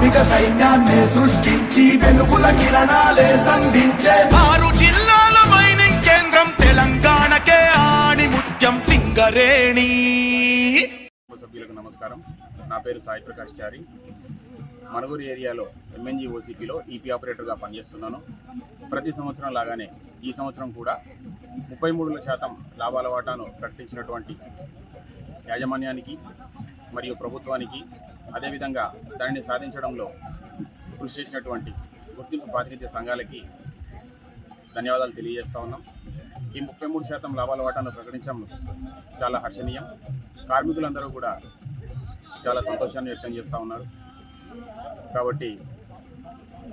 కార్మిక సైన్యాన్ని సృష్టించి వెలుగుల కిరణాలే సంధించే 6 జిల్లాల మైనింగ్ కేంద్రం తెలంగాణకే ఆణిముత్యం సింగరేణి. సభ్యులకు నమస్కారం. నా పేరు సాయి ప్రకాష్ చారి. మణుగూరు ఏరియాలో ఎంఎన్జీ ఓసీపీలో ఈపీ ఆపరేటర్గా పనిచేస్తున్నాను. ప్రతి సంవత్సరం లాగానే ఈ సంవత్సరం కూడా 33% లాభాల వాటాను ప్రకటించినటువంటి యాజమాన్యానికి మరియు ప్రభుత్వానికి, అదేవిధంగా దానిని సాధించడంలో కృషి చేసినటువంటి గుర్తింపు ప్రాతినిధ్య సంఘాలకి ధన్యవాదాలు తెలియజేస్తూ ఉన్నాం. ఈ 33% లాభాల వాటాను ప్రకటించడం చాలా హర్షణీయం. కార్మికులందరూ కూడా చాలా సంతోషాన్ని వ్యక్తం చేస్తూ ఉన్నారు. కాబట్టి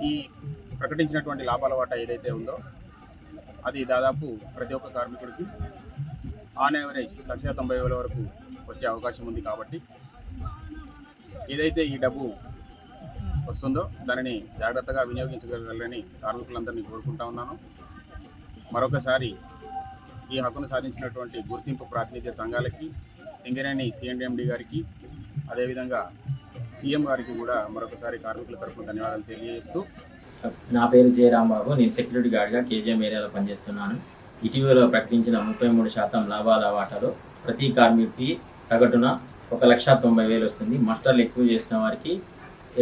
ఈ ప్రకటించినటువంటి లాభాల వాటా ఏదైతే ఉందో అది దాదాపు ప్రతి ఒక్క కార్మికుడికి ఆన్ యావరేజ్ 1,90,000 వరకు వచ్చే అవకాశం ఉంది. కాబట్టి ఏదైతే ఈ డబ్బు వస్తుందో దానిని జాగ్రత్తగా వినియోగించగలరని కార్మికులందరినీ కోరుకుంటా ఉన్నాను. మరొకసారి ఈ హక్కును సాధించినటువంటి గుర్తింపు ప్రాతినిధ్య సంఘాలకి, సింగరేణి సిఎండి గారికి, అదేవిధంగా సీఎం గారికి కూడా మరొకసారి కార్మికుల తరఫున ధన్యవాదాలు తెలియజేస్తూ, నా పేరు జే రాంబాబు. నేను సెక్యూరిటీ గార్డ్గా కేజీఎం ఏరియాలో పనిచేస్తున్నాను. ఇటీవల ప్రకటించిన 33% లాభాల వాటాలో ప్రతి కార్మికుడికి సగటున 1,90,000 వస్తుంది. మాస్టర్లు ఎక్కువ చేసిన వారికి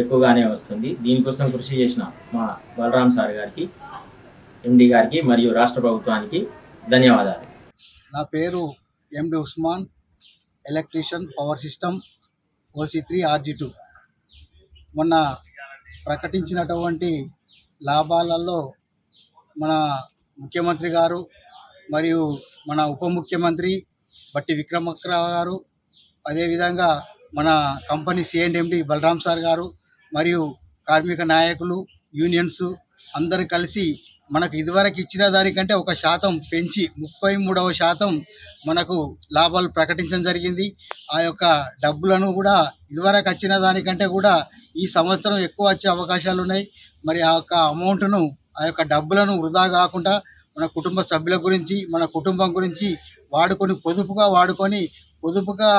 ఎక్కువగానే వస్తుంది. దీనికోసం కృషి చేసిన మా బలరాం సార్ గారికి, ఎండి గారికి మరియు రాష్ట్ర ప్రభుత్వానికి ధన్యవాదాలు. నా పేరు MD Usman, electrician, power system, OC3 RG2. మొన్న ప్రకటించినటువంటి లాభాలలో మన ముఖ్యమంత్రి గారు మరియు మన ఉప ముఖ్యమంత్రి బట్టి విక్రమార్క గారు, అదేవిధంగా మన కంపెనీ సిఎండి బలరాం సార్ గారు మరియు కార్మిక నాయకులు, యూనియన్స్ అందరూ కలిసి మనకు ఇదివరకు ఇచ్చిన దానికంటే 1% పెంచి 33% మనకు లాభాలు ప్రకటించడం జరిగింది. ఆ యొక్క డబ్బులను కూడా ఇదివరకు వచ్చిన దానికంటే కూడా ఈ సంవత్సరం ఎక్కువ వచ్చే అవకాశాలు ఉన్నాయి. మరి ఆ యొక్క అమౌంట్ను, ఆ యొక్క డబ్బులను వృధా కాకుండా మన కుటుంబ సభ్యుల గురించి, మన కుటుంబం గురించి పొదుపుగా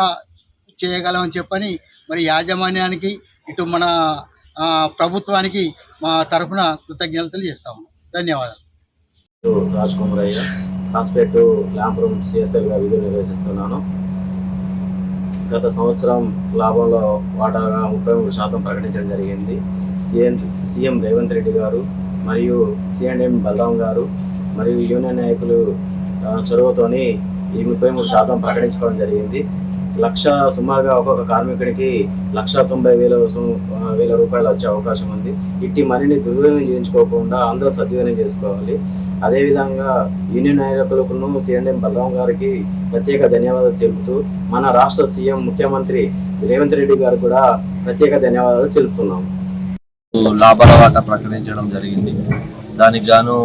చేయగలమని చెప్పని మరి యాజమాన్యానికి, ఇటు మన ప్రభుత్వానికి మా తరఫున కృతజ్ఞతలు చేస్తాము. ధన్యవాదాలు. రాజ్ కుమార్ అయ్య, హాస్పేట్ ల్యాంపురం సిఎస్ఎల్గా విధులు నిర్వహిస్తున్నాను. గత సంవత్సరం లాభంలో వాటాగా 33% ప్రకటించడం జరిగింది. సీఎం రేవంత్ రెడ్డి గారు మరియు సిఎండి బలరాం గారు మరియు యూనియన్ నాయకులు చొరవతోని ఈ 33% ప్రకటించుకోవడం జరిగింది. సుమారుగా ఒక్కొక్క కార్మికుడికి 1,90,000 రూపాయలు వచ్చే అవకాశం ఉంది. ఇట్టి మనీని దుర్వినియోగం చేయించుకోకుండా అందరూ సద్వినియోగం చేసుకోవాలి. అదేవిధంగా యూనియన్ నాయకులకు సిఎండి బలరాం గారికి ప్రత్యేక ధన్యవాదాలు తెలుపుతూ మన రాష్ట్ర సీఎం ముఖ్యమంత్రి రేవంత్ రెడ్డి గారు కూడా ప్రత్యేక ధన్యవాదాలు తెలుపుతున్నాం. లాభాల వాటా ప్రకటించడం జరిగింది. దానికి గాను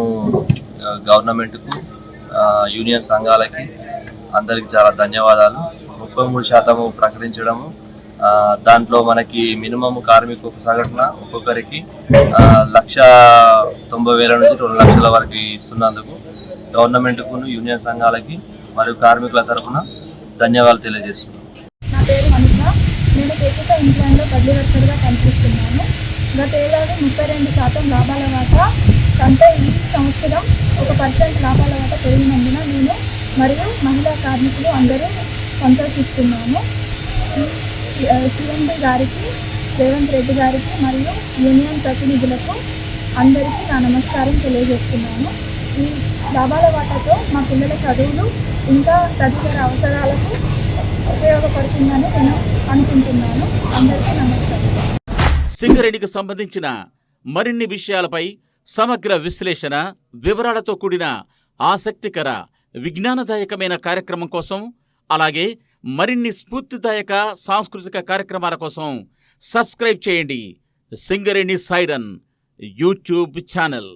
గవర్నమెంట్కు, యూనియన్ సంఘాలకి అందరికి చాలా ధన్యవాదాలు. 33% ప్రకటించడము, దాంట్లో మనకి మినిమం కార్మిక సగటున ఒక్కొక్కరికి 1,90,000 నుంచి 2 లక్షల వరకు ఇస్తున్నందుకు గవర్నమెంట్కు, యూనియన్ సంఘాలకి మరియు కార్మికుల తరఫున ధన్యవాదాలు తెలియజేస్తున్నాను. నా పేరు మనిష. నేను కేకీత ఇంప్లాంట్లో బదిలీ వర్కర్గా పనిచేస్తున్నాను. గత ఏడాది 32% లాభాల వాటా అంటే ఈ సంవత్సరం 1% లాభాల వాటా పెరిగినందున నేను మరియు మహిళా కార్మికులు అందరూ సంతోషిస్తున్నాము. సిఎండి గారికి, రేవంత్ రెడ్డి గారికి మరియు యూనియన్ ప్రతినిధులకు అందరికీ నా నమస్కారం తెలియజేస్తున్నాను. ఈ లాభాల వాటాతో మా పిల్లల చదువులు ఇంకా తదితర అవసరాలకు ఉపయోగపడుతుందని నేను అనుకుంటున్నాను. అందరికీ నమస్కారం. సింగరేణికి సంబంధించిన మరిన్ని విషయాలపై సమగ్ర విశ్లేషణ, వివరాలతో కూడిన ఆసక్తికర, విజ్ఞానదాయకమైన కార్యక్రమం కోసం, అలాగే మరిన్ని స్ఫూర్తిదాయక సాంస్కృతిక కార్యక్రమాల కోసం సబ్స్క్రైబ్ చేయండి సింగరేణి సైరన్ యూట్యూబ్ ఛానల్.